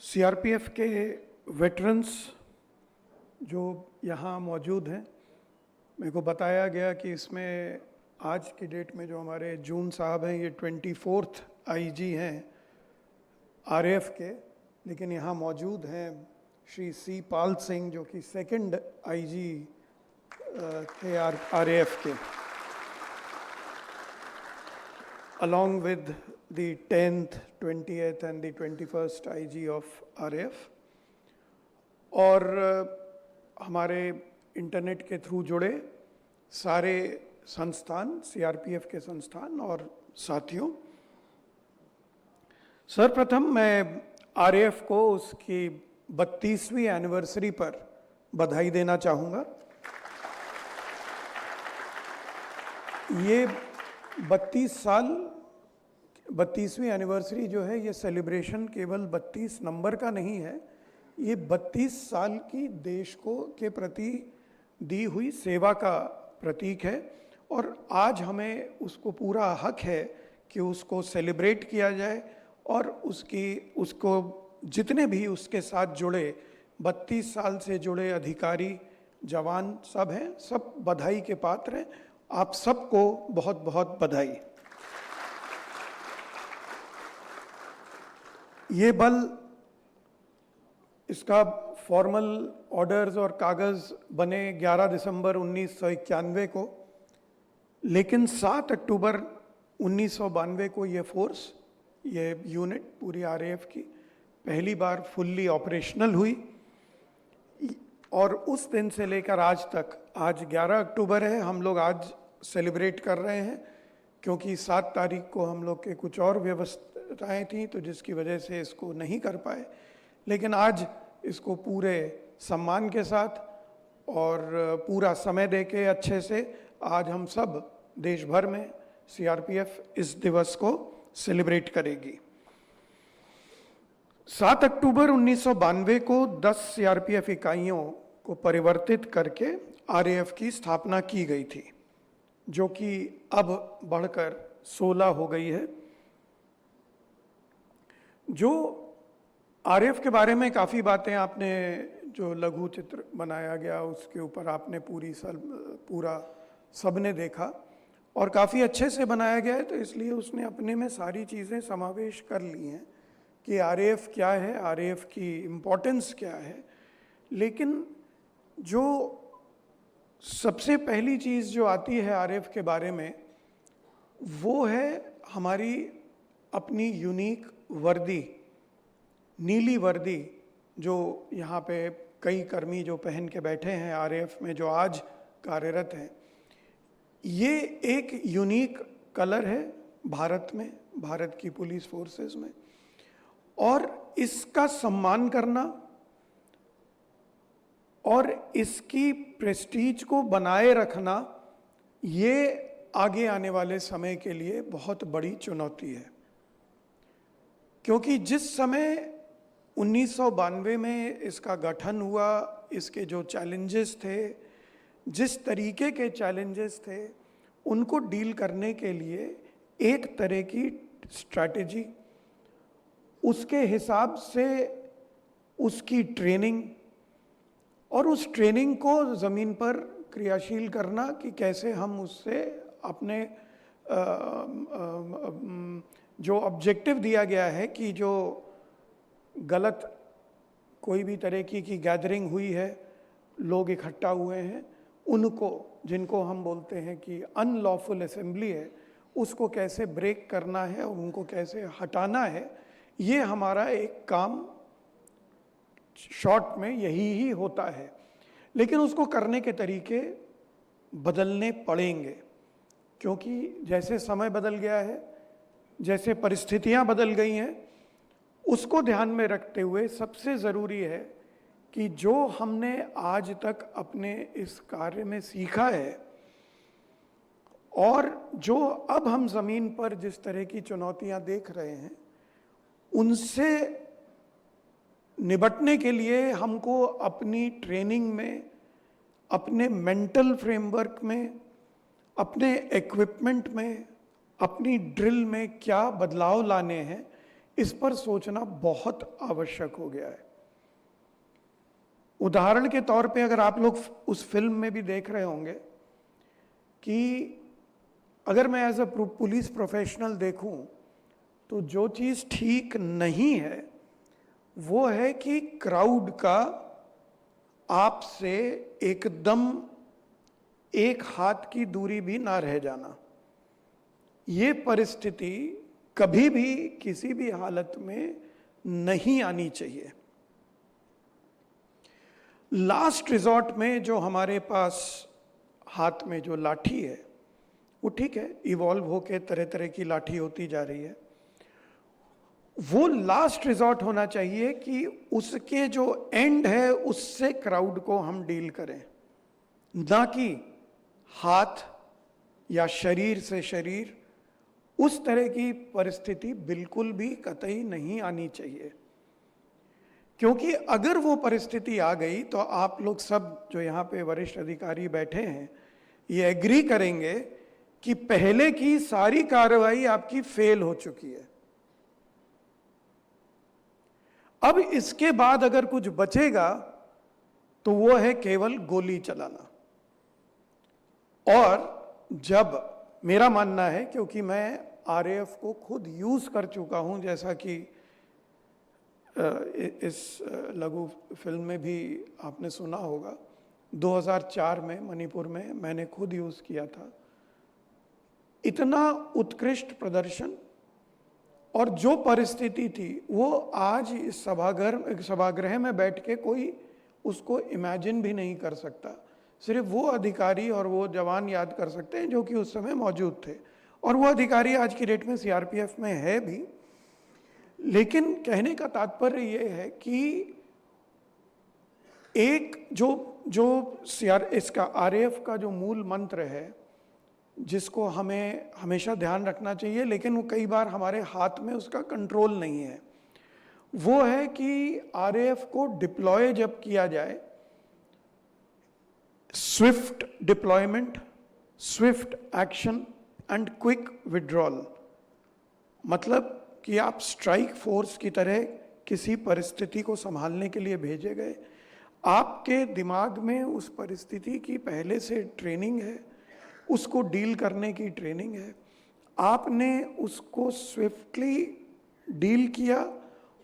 सीआरपीएफ के वेटरन्स जो यहाँ मौजूद हैं, मेरे को बताया गया कि इसमें आज की डेट में जो हमारे जून साहब हैं ये 24th आईजी हैं आरएएफ के, लेकिन यहाँ मौजूद हैं श्री सी पाल सिंह जो कि 2nd आईजी थे आरएएफ के, along with the 10th, 20th and the 21st IG of RAF। और हमारे इंटरनेट के थ्रू जुड़े सारे संस्थान, सीआरपीएफ के संस्थान और साथियों, सर्वप्रथम मैं आरएएफ को उसकी 32वीं एनिवर्सरी पर बधाई देना चाहूँगा। ये 32 साल, 32वीं एनिवर्सरी जो है, ये सेलिब्रेशन केवल 32 नंबर का नहीं है, ये 32 साल की देश को के प्रति दी हुई सेवा का प्रतीक है। और आज हमें उसको पूरा हक है कि उसको सेलिब्रेट किया जाए और उसको जितने भी उसके साथ जुड़े 32 साल से जुड़े अधिकारी, जवान सब हैं, सब बधाई के पात्र हैं। आप सबको बहुत बहुत बधाई। ये बल, इसका फॉर्मल ऑर्डर्स और कागज़ बने 11 दिसंबर 1991 को, लेकिन 7 अक्टूबर 1992 को ये फोर्स, ये यूनिट पूरी आरएएफ की पहली बार फुल्ली ऑपरेशनल हुई। और उस दिन से लेकर आज तक, आज 11 अक्टूबर है, हम लोग आज सेलिब्रेट कर रहे हैं क्योंकि 7 तारीख को हम लोग के कुछ और व्यवस्थाएं थी तो जिसकी वजह से इसको नहीं कर पाए, लेकिन आज इसको पूरे सम्मान के साथ और पूरा समय देके अच्छे से आज हम सब देश भर में सीआरपीएफ इस दिवस को सेलिब्रेट करेगी। 7 अक्टूबर 1992 को 10 सीआरपीएफ इकाइयों को परिवर्तित करके आरएएफ की स्थापना की गई थी, जो कि अब बढ़कर 16 हो गई है। जो आरएएफ के बारे में काफ़ी बातें आपने, जो लघु चित्र बनाया गया उसके ऊपर आपने पूरा सबने देखा और काफ़ी अच्छे से बनाया गया है, तो इसलिए उसने अपने में सारी चीज़ें समावेश कर ली हैं कि आरएएफ क्या है, आरएएफ की इम्पोर्टेंस क्या है। लेकिन जो सबसे पहली चीज़ जो आती है आरएफ के बारे में वो है हमारी अपनी यूनिक वर्दी, नीली वर्दी, जो यहाँ पे कई कर्मी जो पहन के बैठे हैं आरएएफ में, जो आज कार्यरत हैं। ये एक यूनिक कलर है भारत में, भारत की पुलिस फोर्सेस में, और इसका सम्मान करना और इसकी प्रेस्टीज को बनाए रखना, ये आगे आने वाले समय के लिए बहुत बड़ी चुनौती है। क्योंकि जिस समय 1992 में इसका गठन हुआ, इसके जो चैलेंजेस थे, जिस तरीके के चैलेंजेस थे, उनको डील करने के लिए एक तरह की स्ट्रैटेजी, उसके हिसाब से उसकी ट्रेनिंग और उस ट्रेनिंग को ज़मीन पर क्रियाशील करना कि कैसे हम उससे अपने जो ऑब्जेक्टिव दिया गया है कि जो गलत कोई भी तरह की गैदरिंग हुई है, लोग इकट्ठा हुए हैं, उनको, जिनको हम बोलते हैं कि अनलॉफुल असेंबली है, उसको कैसे ब्रेक करना है और उनको कैसे हटाना है। ये हमारा एक काम शॉर्ट में यही ही होता है, लेकिन उसको करने के तरीके बदलने पड़ेंगे, क्योंकि जैसे समय बदल गया है, जैसे परिस्थितियां बदल गई हैं, उसको ध्यान में रखते हुए सबसे ज़रूरी है कि जो हमने आज तक अपने इस कार्य में सीखा है और जो अब हम ज़मीन पर जिस तरह की चुनौतियां देख रहे हैं, उनसे निपटने के लिए हमको अपनी ट्रेनिंग में, अपने मेंटल फ्रेमवर्क में, अपने इक्विपमेंट में, अपनी ड्रिल में क्या बदलाव लाने हैं, इस पर सोचना बहुत आवश्यक हो गया है। उदाहरण के तौर पे अगर आप लोग उस फिल्म में भी देख रहे होंगे कि अगर मैं एज अ पुलिस प्रोफेशनल देखूं तो जो चीज़ ठीक नहीं है वो है कि क्राउड का आपसे एकदम एक हाथ की दूरी भी ना रह जाना। ये परिस्थिति कभी भी किसी भी हालत में नहीं आनी चाहिए। लास्ट रिजॉर्ट में जो हमारे पास हाथ में जो लाठी है वो ठीक है, इवॉल्व होके तरह तरह की लाठी होती जा रही है। वो लास्ट रिजॉर्ट होना चाहिए कि उसके जो एंड है उससे क्राउड को हम डील करें, ना कि हाथ या शरीर से शरीर। उस तरह की परिस्थिति बिल्कुल भी कतई नहीं आनी चाहिए, क्योंकि अगर वो परिस्थिति आ गई तो आप लोग सब जो यहाँ पे वरिष्ठ अधिकारी बैठे हैं ये एग्री करेंगे कि पहले की सारी कार्रवाई आपकी फेल हो चुकी है। अब इसके बाद अगर कुछ बचेगा तो वो है केवल गोली चलाना। और जब मेरा मानना है, क्योंकि मैं आरएएफ को खुद यूज कर चुका हूं, जैसा कि इस लघु फिल्म में भी आपने सुना होगा, 2004 में मणिपुर में मैंने खुद यूज किया था। इतना उत्कृष्ट प्रदर्शन और जो परिस्थिति थी वो आज इस सभागृह में बैठ के कोई उसको इमेजिन भी नहीं कर सकता। सिर्फ वो अधिकारी और वो जवान याद कर सकते हैं जो कि उस समय मौजूद थे, और वो अधिकारी आज की डेट में सीआरपीएफ में है भी। लेकिन कहने का तात्पर्य ये है कि एक इसका आरएएफ का जो मूल मंत्र है, जिसको हमें हमेशा ध्यान रखना चाहिए, लेकिन वो कई बार हमारे हाथ में उसका कंट्रोल नहीं है, वो है कि आरएएफ को डिप्लॉय जब किया जाए, Swift deployment, Swift action and quick withdrawal. मतलब कि आप स्ट्राइक फोर्स की तरह किसी परिस्थिति को संभालने के लिए भेजे गए, आपके दिमाग में उस परिस्थिति की पहले से ट्रेनिंग है, उसको डील करने की ट्रेनिंग है, आपने उसको स्विफ्टली डील किया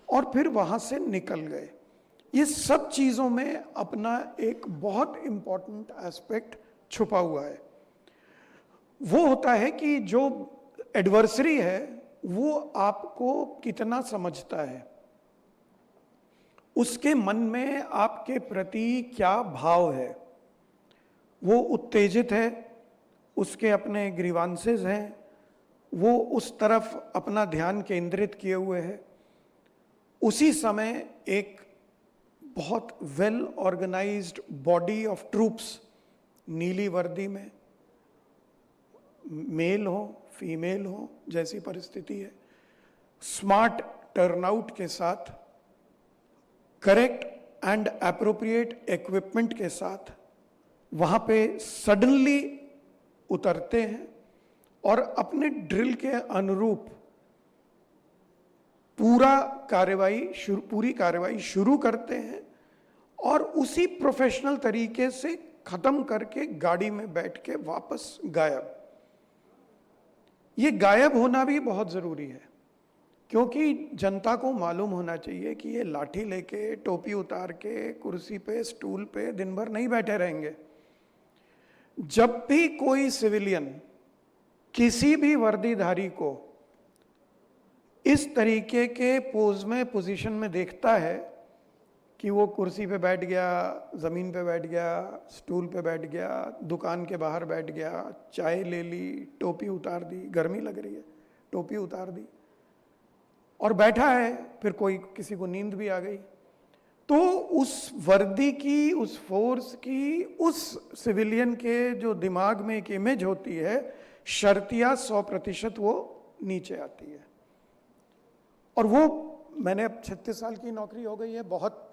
और फिर वहाँ से निकल गए। ये सब चीज़ों में अपना एक बहुत इम्पॉर्टेंट एस्पेक्ट छुपा हुआ है। वो होता है कि जो एडवर्सरी है वो आपको कितना समझता है, उसके मन में आपके प्रति क्या भाव है। वो उत्तेजित है, उसके अपने ग्रीवांसेस हैं, वो उस तरफ अपना ध्यान केंद्रित किए हुए है। उसी समय एक बहुत well organised body of troops, नीली वर्दी में, मेल हो फीमेल हो जैसी परिस्थिति है, स्मार्ट टर्नआउट के साथ, करेक्ट एंड एप्रोप्रिएट इक्विपमेंट के साथ वहां पे सडनली उतरते हैं और अपने ड्रिल के अनुरूप पूरी कार्रवाई शुरू करते हैं और उसी प्रोफेशनल तरीके से खत्म करके गाड़ी में बैठ के वापस गायब। ये गायब होना भी बहुत जरूरी है, क्योंकि जनता को मालूम होना चाहिए कि ये लाठी लेके, टोपी उतार के, कुर्सी पे, स्टूल पे दिन भर नहीं बैठे रहेंगे। जब भी कोई सिविलियन किसी भी वर्दीधारी को इस तरीके के पोज में, पोजीशन में देखता है कि वो कुर्सी पे बैठ गया, ज़मीन पे बैठ गया, स्टूल पे बैठ गया, दुकान के बाहर बैठ गया, चाय ले ली, टोपी उतार दी, गर्मी लग रही है, टोपी उतार दी और बैठा है, फिर कोई किसी को नींद भी आ गई, तो उस वर्दी की, उस फोर्स की, उस सिविलियन के जो दिमाग में एक इमेज होती है, शर्तिया 100% वो नीचे आती है। और वो मैंने अब 36 साल की नौकरी हो गई है, बहुत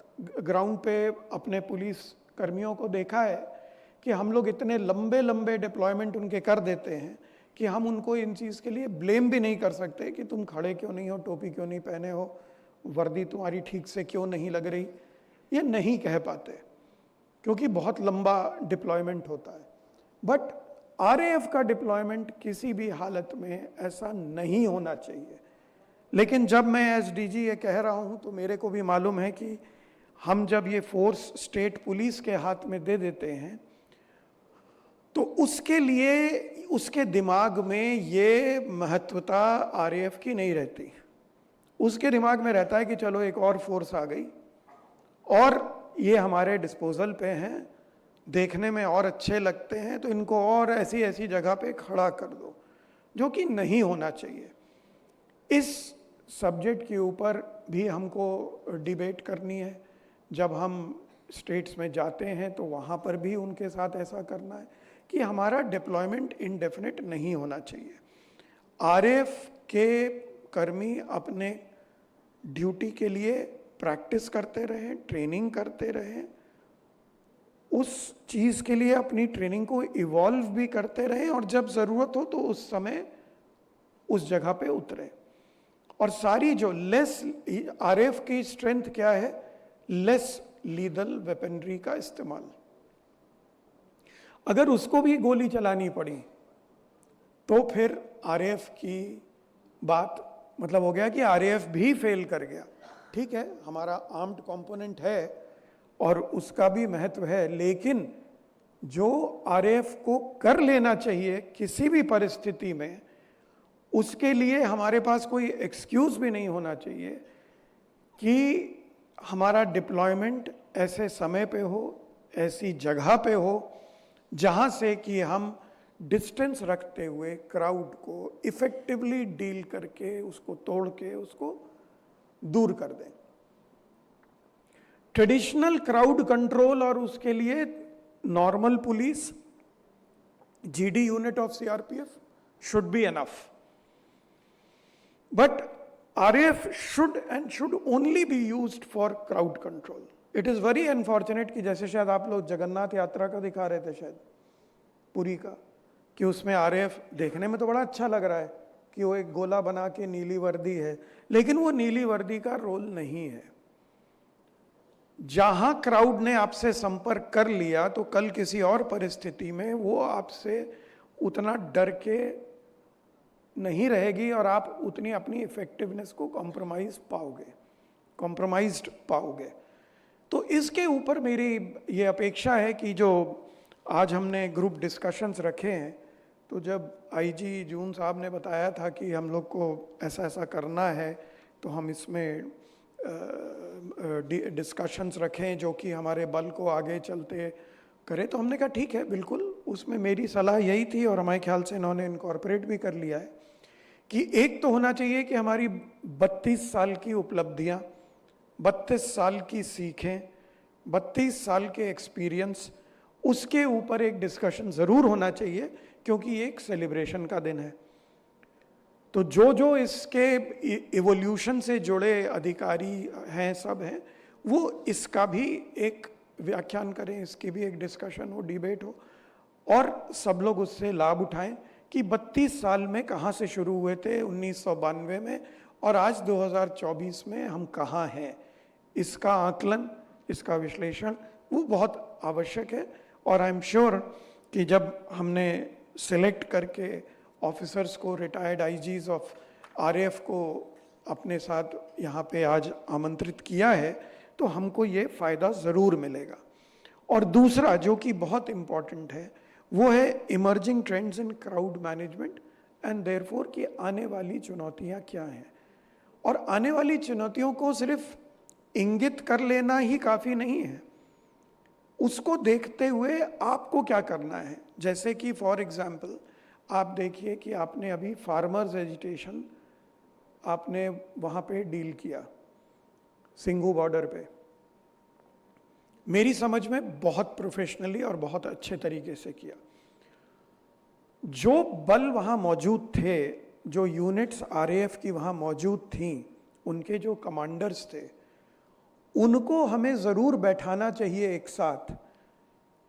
ग्राउंड पे अपने पुलिस कर्मियों को देखा है कि हम लोग इतने लंबे लंबे डिप्लॉयमेंट उनके कर देते हैं कि हम उनको इन चीज़ के लिए ब्लेम भी नहीं कर सकते कि तुम खड़े क्यों नहीं हो, टोपी क्यों नहीं पहने हो, वर्दी तुम्हारी ठीक से क्यों नहीं लग रही। ये नहीं कह पाते क्योंकि बहुत लंबा डिप्लॉयमेंट होता है। बट आरएएफ का डिप्लॉयमेंट किसी भी हालत में ऐसा नहीं होना चाहिए। लेकिन जब मैं एज डीजी ये कह रहा हूँ तो मेरे को भी मालूम है कि हम जब ये फोर्स स्टेट पुलिस के हाथ में दे देते हैं तो उसके लिए, उसके दिमाग में ये महत्वता आरएएफ की नहीं रहती। उसके दिमाग में रहता है कि चलो एक और फोर्स आ गई और ये हमारे डिस्पोजल पे हैं, देखने में और अच्छे लगते हैं, तो इनको और ऐसी ऐसी जगह पे खड़ा कर दो, जो कि नहीं होना चाहिए। इस सब्जेक्ट के ऊपर भी हमको डिबेट करनी है। जब हम स्टेट्स में जाते हैं तो वहाँ पर भी उनके साथ ऐसा करना है कि हमारा डिप्लॉयमेंट इंडेफिनिट नहीं होना चाहिए। आरएएफ के कर्मी अपने ड्यूटी के लिए प्रैक्टिस करते रहें, ट्रेनिंग करते रहें, उस चीज़ के लिए अपनी ट्रेनिंग को इवॉल्व भी करते रहें और जब ज़रूरत हो तो उस समय उस जगह पे उतरे। और सारी जो लेस, आरएएफ की स्ट्रेंथ क्या है? लेस लीदल वेपनरी का इस्तेमाल। अगर उसको भी गोली चलानी पड़ी तो फिर आरएएफ की बात मतलब हो गया कि आरएएफ भी फेल कर गया। ठीक है, हमारा आर्म्ड कंपोनेंट है और उसका भी महत्व है, लेकिन जो आरएएफ को कर लेना चाहिए किसी भी परिस्थिति में, उसके लिए हमारे पास कोई एक्सक्यूज भी नहीं होना चाहिए कि हमारा डिप्लॉयमेंट ऐसे समय पे हो, ऐसी जगह पे हो जहां से कि हम डिस्टेंस रखते हुए क्राउड को इफेक्टिवली डील करके, उसको तोड़ के उसको दूर कर दें। ट्रेडिशनल क्राउड कंट्रोल और उसके लिए normal police, GD unit of CRPF should be enough, but RAF should only be used for crowd control. It is very unfortunate कि जैसे शायद आप लोग जगन्नाथ यात्रा का दिखा रहे थे, शायद पुरी का, कि उसमें RAF देखने में तो बड़ा अच्छा लग रहा है कि वो एक गोला बना के नीली वर्दी है, लेकिन वो नीली वर्दी का रोल नहीं है। जहां क्राउड ने आपसे संपर्क कर लिया तो कल किसी और परिस्थिति में वो आपसे उतना डर के नहीं रहेगी और आप उतनी अपनी इफेक्टिवनेस को कॉम्प्रोमाइज्ड पाओगे। तो इसके ऊपर मेरी ये अपेक्षा है कि जो आज हमने ग्रुप डिस्कशंस रखे हैं, तो जब आईजी जून साहब ने बताया था कि हम लोग को ऐसा ऐसा करना है, तो हम इसमें डिस्कशंस रखें जो कि हमारे बल को आगे चलते करें। तो हमने कहा ठीक है, बिल्कुल, उसमें मेरी सलाह यही थी और हमारे ख्याल से इन्होंने इनकॉर्पोरेट भी कर लिया है कि एक तो होना चाहिए कि हमारी 32 साल की उपलब्धियां, 32 साल की सीखें, 32 साल के एक्सपीरियंस, उसके ऊपर एक डिस्कशन ज़रूर होना चाहिए, क्योंकि एक सेलिब्रेशन का दिन है। तो जो जो इसके इवोल्यूशन से जुड़े अधिकारी हैं, सब हैं, वो इसका भी एक व्याख्यान करें, इसकी भी एक डिस्कशन हो, डिबेट हो, और सब लोग उससे लाभ उठाएं कि 32 साल में कहाँ से शुरू हुए थे 1992 में, और आज 2024 में हम कहाँ हैं। इसका आकलन, इसका विश्लेषण वो बहुत आवश्यक है। और आई एम श्योर कि जब हमने सिलेक्ट करके ऑफिसर्स को, रिटायर्ड आईजीज ऑफ आरएएफ को अपने साथ यहाँ पे आज आमंत्रित किया है, तो हमको ये फ़ायदा ज़रूर मिलेगा। और दूसरा जो कि बहुत इम्पॉर्टेंट है, वो है emerging trends in crowd management and therefore कि आने वाली चुनौतियाँ क्या हैं। और आने वाली चुनौतियों को सिर्फ इंगित कर लेना ही काफ़ी नहीं है, उसको देखते हुए आपको क्या करना है। जैसे कि फॉर एग्जांपल आप देखिए कि आपने अभी फार्मर्स एजिटेशन आपने वहाँ पे डील किया सिंघू बॉर्डर पे, मेरी समझ में बहुत प्रोफेशनली और बहुत अच्छे तरीके से किया। जो बल वहाँ मौजूद थे, जो यूनिट्स आरएएफ की वहाँ मौजूद थीं, उनके जो कमांडर्स थे, उनको हमें ज़रूर बैठाना चाहिए एक साथ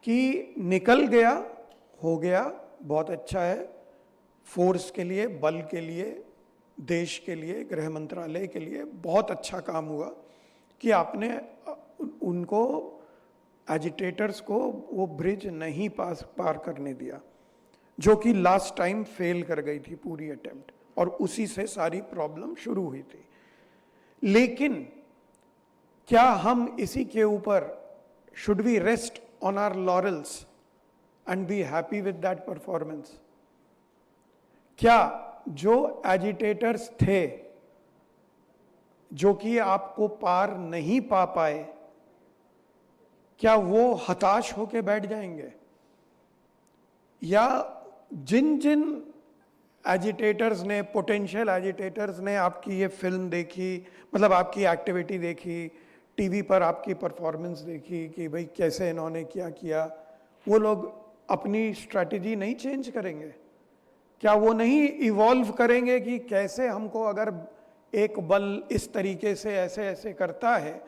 कि निकल गया, हो गया, बहुत अच्छा है, फोर्स के लिए, बल के लिए, देश के लिए, गृह मंत्रालय के लिए बहुत अच्छा काम हुआ कि आपने उनको, एजिटेटर्स को, वो ब्रिज नहीं पार करने दिया, जो कि लास्ट टाइम फेल कर गई थी पूरी अटेम्प्ट, और उसी से सारी प्रॉब्लम शुरू हुई थी। लेकिन क्या हम इसी के ऊपर, should we rest on our laurels and be happy with that performance? क्या जो एजिटेटर्स थे, जो कि आपको पार नहीं पा पाए, क्या वो हताश होके बैठ जाएंगे? या जिन जिन एजिटेटर्स ने, पोटेंशियल एजिटेटर्स ने आपकी ये फिल्म देखी, मतलब आपकी एक्टिविटी देखी, टीवी पर आपकी परफॉर्मेंस देखी कि भाई कैसे इन्होंने क्या किया, वो लोग अपनी स्ट्रैटेजी नहीं चेंज करेंगे? क्या वो नहीं इवॉल्व करेंगे कि कैसे हमको, अगर एक बल इस तरीके से ऐसे ऐसे करता है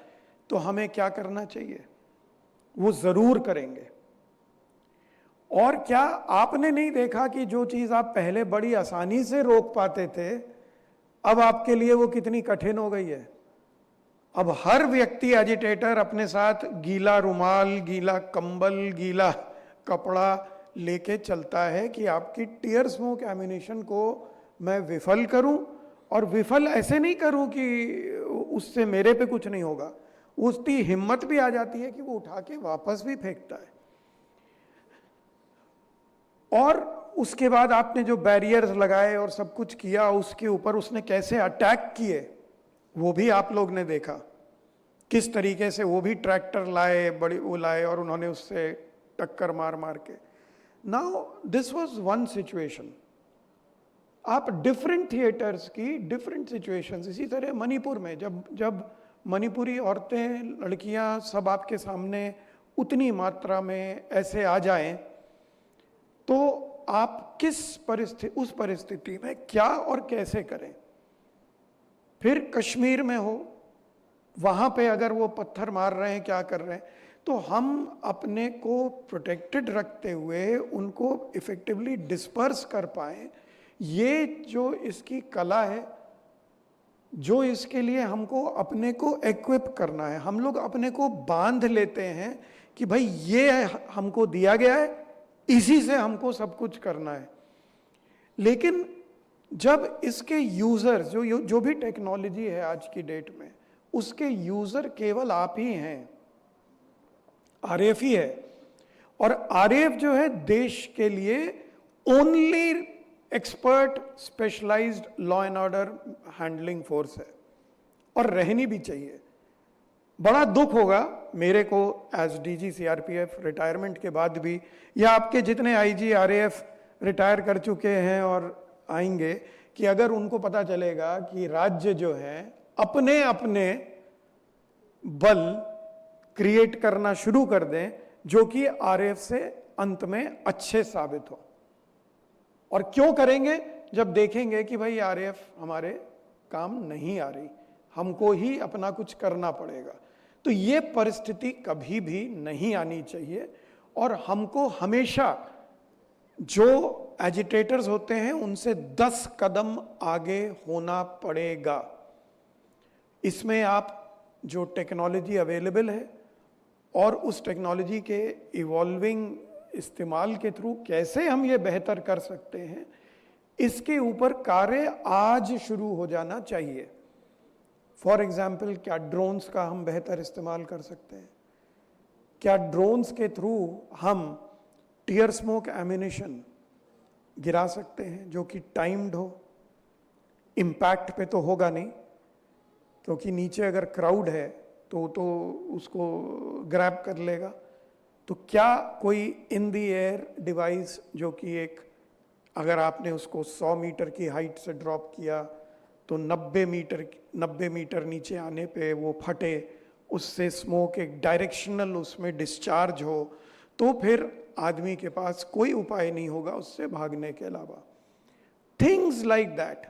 तो हमें क्या करना चाहिए? वो ज़रूर करेंगे। और क्या आपने नहीं देखा कि जो चीज़ आप पहले बड़ी आसानी से रोक पाते थे, अब आपके लिए वो कितनी कठिन हो गई है? अब हर व्यक्ति एजिटेटर अपने साथ गीला रुमाल, गीला कंबल, गीला कपड़ा लेके चलता है कि आपकी टीयर स्मोक एम्यूनिशन को मैं विफल करूं, और विफल ऐसे नहीं करूं कि उससे मेरे पे कुछ नहीं होगा, उसकी हिम्मत भी आ जाती है कि वो उठा के वापस भी फेंकता है। और उसके बाद आपने जो बैरियर्स लगाए और सब कुछ किया, उसके ऊपर उसने कैसे अटैक किए वो भी आप लोग ने देखा, किस तरीके से वो भी ट्रैक्टर लाए, बड़ी वो लाए, और उन्होंने उससे टक्कर मार मार के। Now this was one situation. आप डिफरेंट थिएटर्स की डिफरेंट सिचुएशंस, इसी तरह मणिपुर में जब मणिपुरी औरतें, लड़कियां सब आपके सामने उतनी मात्रा में ऐसे आ जाएं, तो आप उस परिस्थिति में क्या और कैसे करें? फिर कश्मीर में हो, वहाँ पे अगर वो पत्थर मार रहे हैं, क्या कर रहे हैं, तो हम अपने को प्रोटेक्टेड रखते हुए उनको इफेक्टिवली डिस्पर्स कर पाएँ, ये जो इसकी कला है, जो इसके लिए हमको अपने को इक्विप करना है। हम लोग अपने को बांध लेते हैं कि भाई ये हमको दिया गया है, इसी से हमको सब कुछ करना है। लेकिन जब इसके यूजर, जो भी टेक्नोलॉजी है आज की डेट में, उसके यूजर केवल आप ही हैं, आरएएफ ही है। और आरएएफ जो है देश के लिए only expert specialised law and order handling force है, और रहनी भी चाहिए। बड़ा दुख होगा मेरे को एज डीजी सीआरपीएफ रिटायरमेंट के बाद भी, या आपके जितने आईजी आरएएफ रिटायर कर चुके हैं और आएंगे, कि अगर उनको पता चलेगा कि राज्य जो है अपने अपने बल क्रिएट करना शुरू कर दें जो कि आरएएफ से अंत में अच्छे साबित हो। और क्यों करेंगे? जब देखेंगे कि भाई आरएएफ हमारे काम नहीं आ रही, हमको ही अपना कुछ करना पड़ेगा। तो ये परिस्थिति कभी भी नहीं आनी चाहिए, और हमको हमेशा जो एजिटेटर्स होते हैं उनसे 10 कदम आगे होना पड़ेगा। इसमें आप जो टेक्नोलॉजी अवेलेबल है और उस टेक्नोलॉजी के इवॉल्विंग इस्तेमाल के थ्रू कैसे हम ये बेहतर कर सकते हैं, इसके ऊपर कार्य आज शुरू हो जाना चाहिए। फॉर एग्जाम्पल, क्या ड्रोन्स का हम बेहतर इस्तेमाल कर सकते हैं? क्या ड्रोन्स के थ्रू हम टीयर स्मोक एम्यूनिशन गिरा सकते हैं जो कि टाइम्ड हो? इम्पैक्ट पे तो होगा नहीं, क्योंकि नीचे अगर क्राउड है तो उसको ग्रैब कर लेगा। तो क्या कोई इन द एयर डिवाइस जो कि एक, अगर आपने उसको 100 मीटर की हाइट से ड्रॉप किया तो 90 मीटर नीचे आने पे वो फटे, उससे स्मोक एक डायरेक्शनल उसमें डिस्चार्ज हो, तो फिर आदमी के पास कोई उपाय नहीं होगा उससे भागने के अलावा। Things like that.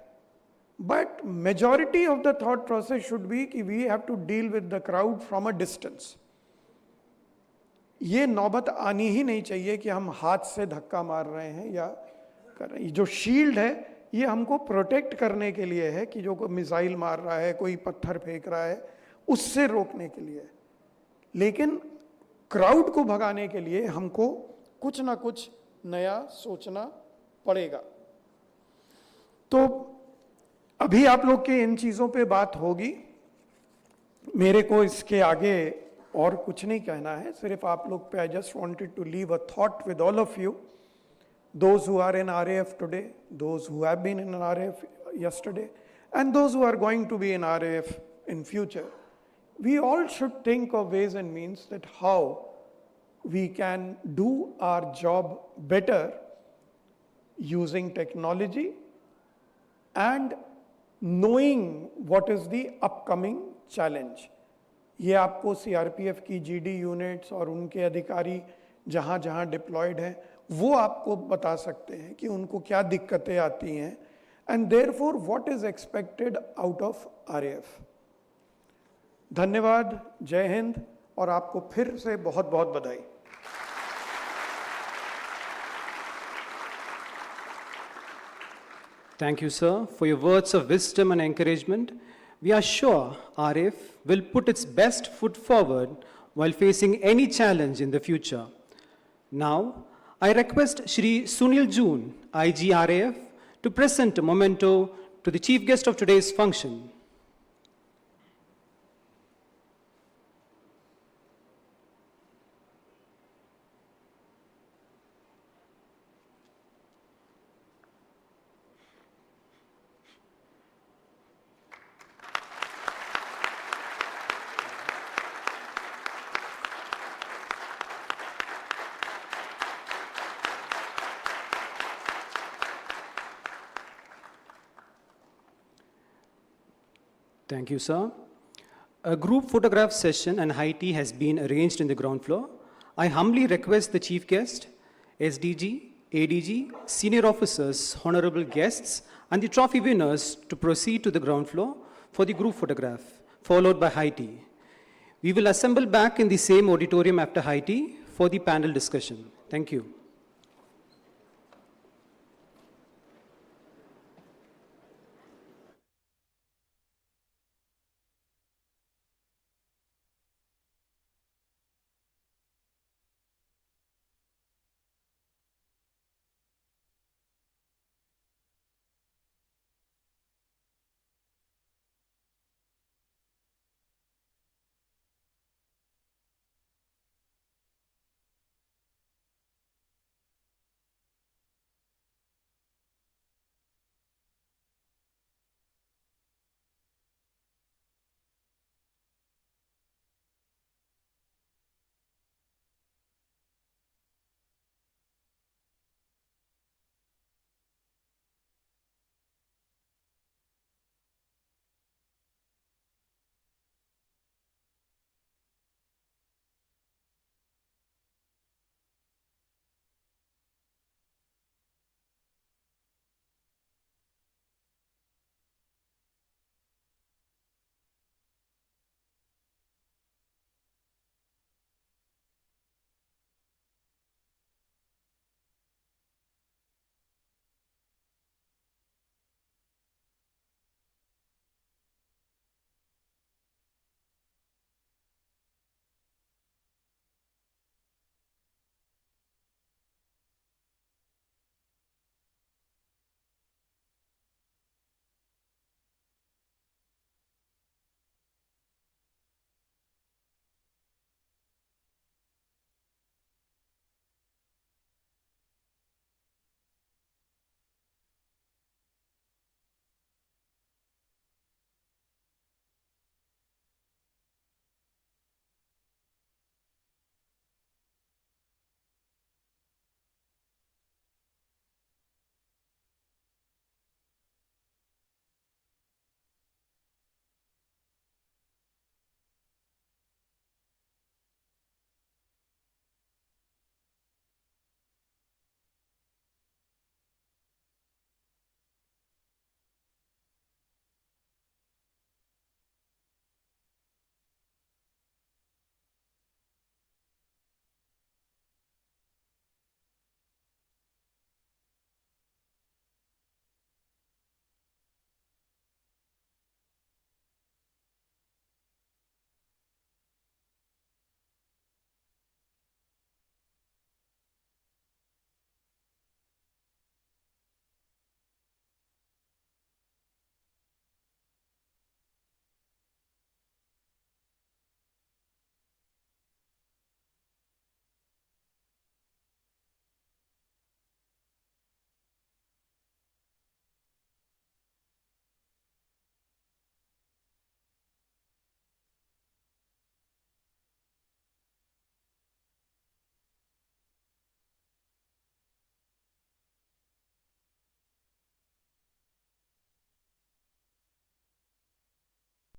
But majority of the thought process should be कि we have to deal with the crowd from a distance. ये नौबत आनी ही नहीं चाहिए कि हम हाथ से धक्का मार रहे हैं या कर रहे हैं। जो शील्ड है ये हमको प्रोटेक्ट करने के लिए है कि जो कोई मिसाइल मार रहा है, कोई पत्थर फेंक रहा है, उससे रोकने के लिए। लेकिन क्राउड को भगाने के लिए हमको कुछ ना कुछ नया सोचना पड़ेगा। तो अभी आप लोग के इन चीज़ों पे बात होगी, मेरे को इसके आगे और कुछ नहीं कहना है, सिर्फ आप लोग पे I just wanted to leave a thought with all of you, those who are in RAF today, those who have been in RAF yesterday, and those who are going to be in RAF in future. We all should think of ways and means that how we can do our job better using technology and knowing what is the upcoming challenge. ये आपको सीआरपीएफ की जीडी यूनिट्स और उनके अधिकारी जहाँ जहाँ डिप्लॉयड हैं वो आपको बता सकते हैं कि उनको क्या दिक्कतें आती हैं, and therefore what is expected out of RAF. धन्यवाद, जय हिंद, और आपको फिर से बहुत बहुत बधाई। Thank you, sir, for your words of wisdom and encouragement. We are sure RAF will put its best foot forward while facing any challenge in the future. Now, I request Shri Sunil Joon, IG RAF, to present a memento to the chief guest of today's function. Thank you, sir. A group photograph session and high tea has been arranged in the ground floor. I humbly request the chief guest, SDG, ADG, senior officers, honorable guests, and the trophy winners to proceed to the ground floor for the group photograph, followed by high tea. We will assemble back in the same auditorium after high tea for the panel discussion. Thank you.